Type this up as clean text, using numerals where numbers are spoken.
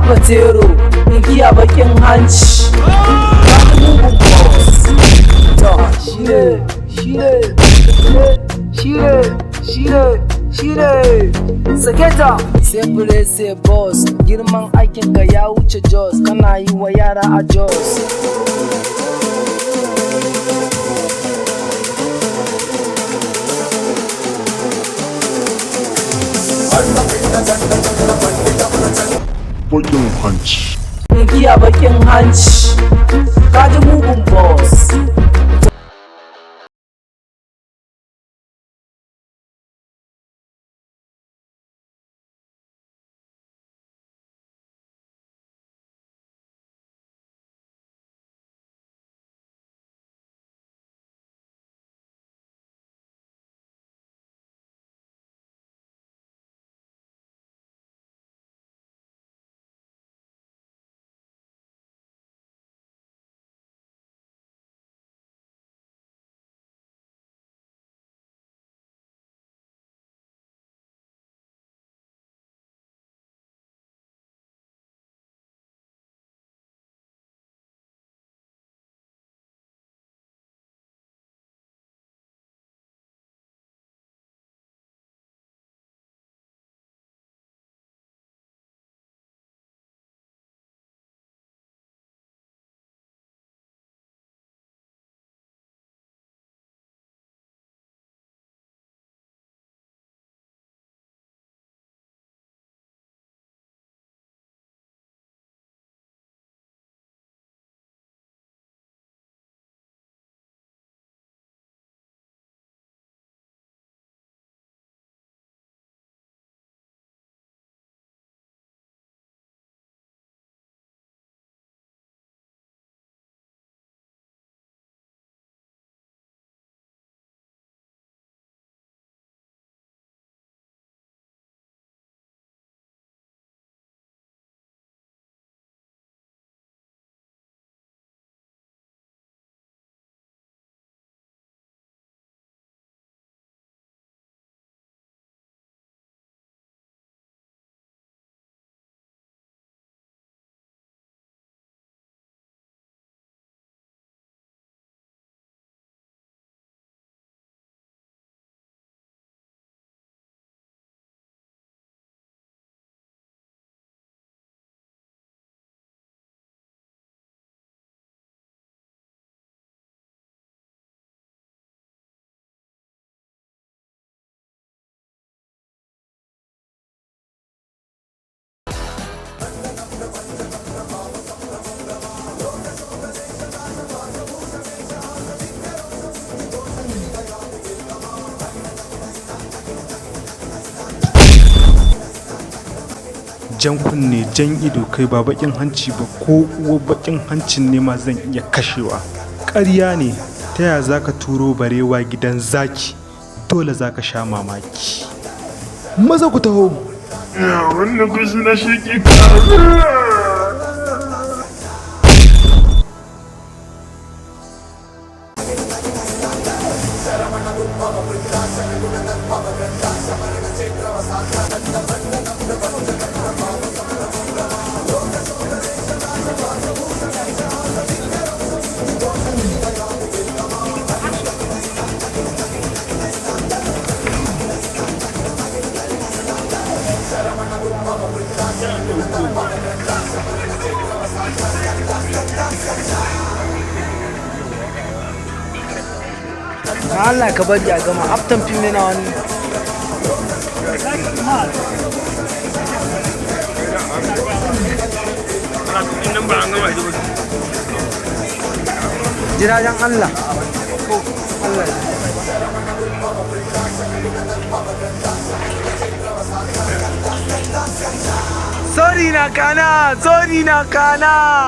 Fatero, ingiya bakin hanci. Wani mugun boss. To, shine. Sake ta. Sai fure sai boss. Girman aikinka ya wuce Jos. Kana yi wa yara a Jos. Bakin hanci. Ingiya bakin hanci. Kaji mugun boss. Jan kunne, jan ido, kai ba bakin hanci ba, ko uwa bakin hancin ne ma zan iya kashewa. Ƙarya ne, ta ya za ka turo barewa gidan zaki? Dole za ka sha mamaki. Maza ku taho. Wannan kusa na shi ke Allah ka bari a gama aftan fim yana wani. Jiragen Allah. Sorry na kana.